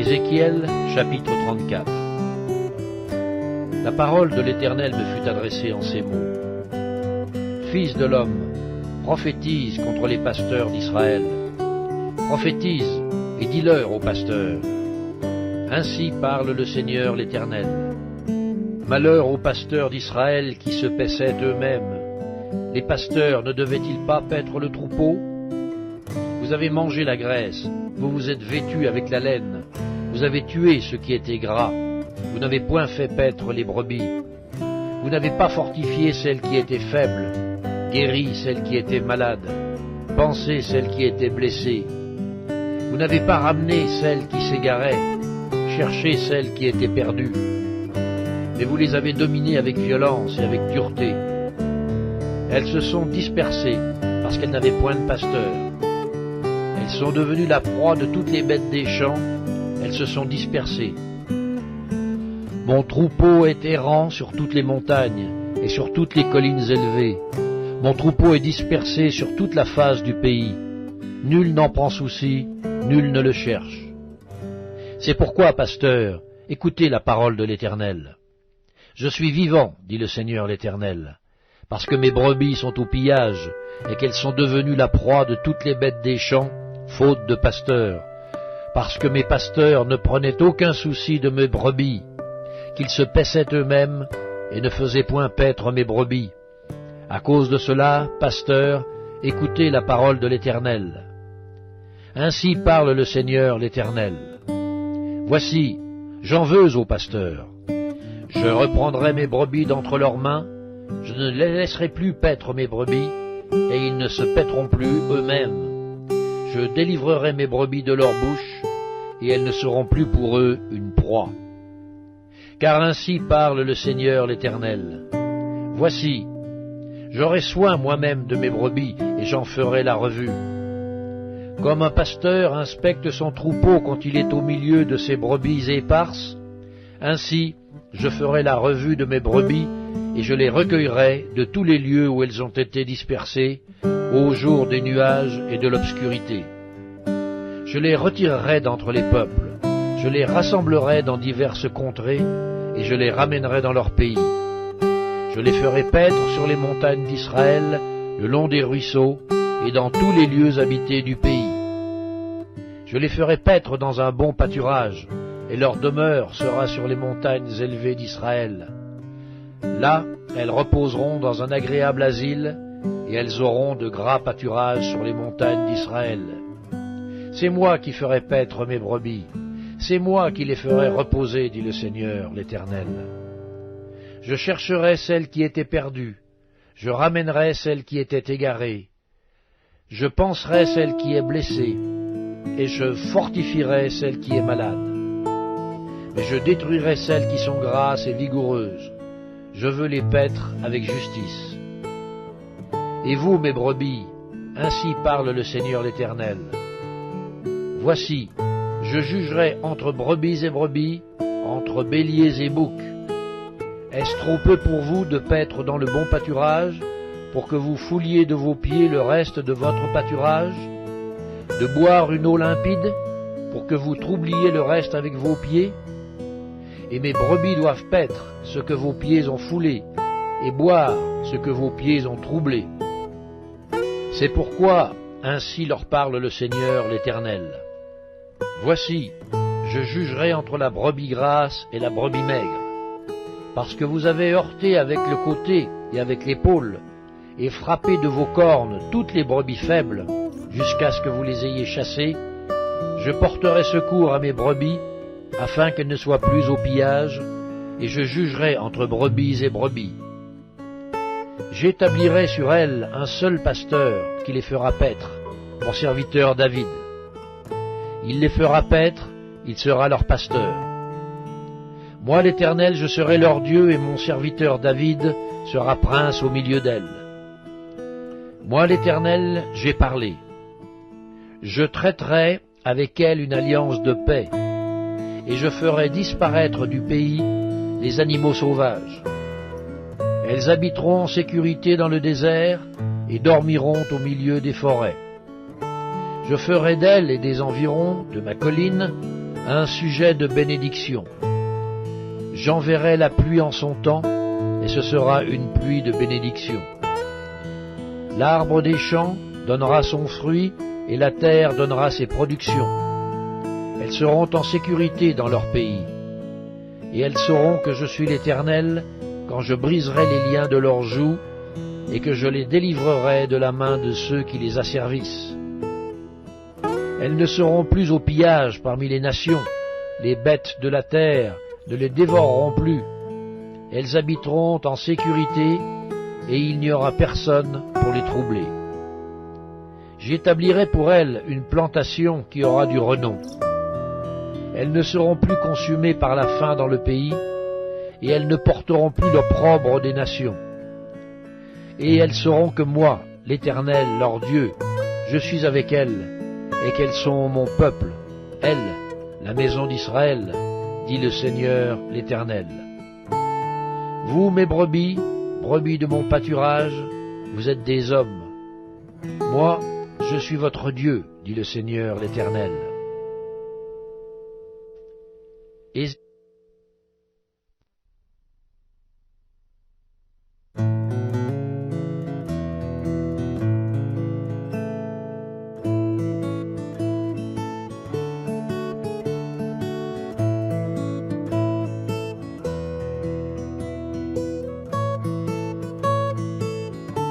Ézéchiel, chapitre 34. La parole de l'Éternel me fut adressée en ces mots. Fils de l'homme, prophétise contre les pasteurs d'Israël. Prophétise et dis-leur aux pasteurs. Ainsi parle le Seigneur l'Éternel. Malheur aux pasteurs d'Israël qui se paissaient eux-mêmes. Les pasteurs ne devaient-ils pas paître le troupeau? Vous avez mangé la graisse, vous vous êtes vêtus avec la laine, vous avez tué ce qui était gras, vous n'avez point fait paître les brebis, vous n'avez pas fortifié celle qui était faible, guéri celle qui était malade, pansé celle qui était blessée. Vous n'avez pas ramené celle qui s'égarait, cherché celle qui était perdue, mais vous les avez dominées avec violence et avec dureté. Elles se sont dispersées parce qu'elles n'avaient point de pasteur. Elles sont devenues la proie de toutes les bêtes des champs, elles se sont dispersées. Mon troupeau est errant sur toutes les montagnes et sur toutes les collines élevées. Mon troupeau est dispersé sur toute la face du pays. Nul n'en prend souci, nul ne le cherche. C'est pourquoi, pasteur, écoutez la parole de l'Éternel. Je suis vivant, dit le Seigneur l'Éternel, parce que mes brebis sont au pillage et qu'elles sont devenues la proie de toutes les bêtes des champs, faute de pasteurs, parce que mes pasteurs ne prenaient aucun souci de mes brebis, qu'ils se paissaient eux-mêmes et ne faisaient point paître mes brebis. À cause de cela, pasteurs, écoutez la parole de l'Éternel. Ainsi parle le Seigneur l'Éternel. Voici, j'en veux aux pasteurs. Je reprendrai mes brebis d'entre leurs mains, je ne les laisserai plus paître mes brebis, et ils ne se paîtront plus eux-mêmes. Je délivrerai mes brebis de leur bouche, et elles ne seront plus pour eux une proie. Car ainsi parle le Seigneur l'Éternel. Voici, j'aurai soin moi-même de mes brebis, et j'en ferai la revue. Comme un pasteur inspecte son troupeau quand il est au milieu de ses brebis éparses, ainsi je ferai la revue de mes brebis, et je les recueillerai de tous les lieux où elles ont été dispersées, au jour des nuages et de l'obscurité. Je les retirerai d'entre les peuples, je les rassemblerai dans diverses contrées, et je les ramènerai dans leur pays. Je les ferai paître sur les montagnes d'Israël, le long des ruisseaux, et dans tous les lieux habités du pays. Je les ferai paître dans un bon pâturage, et leur demeure sera sur les montagnes élevées d'Israël. Là, elles reposeront dans un agréable asile, et elles auront de gras pâturages sur les montagnes d'Israël. C'est moi qui ferai paître mes brebis, c'est moi qui les ferai reposer, dit le Seigneur l'Éternel. Je chercherai celle qui était perdue, je ramènerai celle qui était égarée, je panserai celle qui est blessée, et je fortifierai celle qui est malade. Mais je détruirai celles qui sont grasses et vigoureuses. Je veux les paître avec justice. Et vous, mes brebis, ainsi parle le Seigneur l'Éternel. Voici, je jugerai entre brebis et brebis, entre béliers et boucs. Est-ce trop peu pour vous de paître dans le bon pâturage, pour que vous fouliez de vos pieds le reste de votre pâturage, de boire une eau limpide, pour que vous troubliez le reste avec vos pieds? Et mes brebis doivent paître ce que vos pieds ont foulé, et boire ce que vos pieds ont troublé. C'est pourquoi ainsi leur parle le Seigneur l'Éternel. Voici, je jugerai entre la brebis grasse et la brebis maigre, parce que vous avez heurté avec le côté et avec l'épaule, et frappé de vos cornes toutes les brebis faibles, jusqu'à ce que vous les ayez chassées. Je porterai secours à mes brebis, afin qu'elles ne soient plus au pillage, et je jugerai entre brebis et brebis. J'établirai sur elles un seul pasteur qui les fera paître, mon serviteur David. Il les fera paître, il sera leur pasteur. Moi l'Éternel, je serai leur Dieu, et mon serviteur David sera prince au milieu d'elles. Moi l'Éternel, j'ai parlé. Je traiterai avec elles une alliance de paix, et je ferai disparaître du pays les animaux sauvages. Elles habiteront en sécurité dans le désert et dormiront au milieu des forêts. Je ferai d'elles et des environs de ma colline un sujet de bénédiction. J'enverrai la pluie en son temps, et ce sera une pluie de bénédiction. L'arbre des champs donnera son fruit, et la terre donnera ses productions. Elles seront en sécurité dans leur pays, et elles sauront que je suis l'Éternel quand je briserai les liens de leurs joues, et que je les délivrerai de la main de ceux qui les asservissent. Elles ne seront plus au pillage parmi les nations, les bêtes de la terre ne les dévoreront plus. Elles habiteront en sécurité, et il n'y aura personne pour les troubler. J'établirai pour elles une plantation qui aura du renom. Elles ne seront plus consumées par la faim dans le pays, et elles ne porteront plus l'opprobre des nations. Et elles sauront que moi, l'Éternel, leur Dieu, je suis avec elles, et qu'elles sont mon peuple, elles, la maison d'Israël, dit le Seigneur l'Éternel. Vous, mes brebis, brebis de mon pâturage, vous êtes des hommes. Moi, je suis votre Dieu, dit le Seigneur l'Éternel.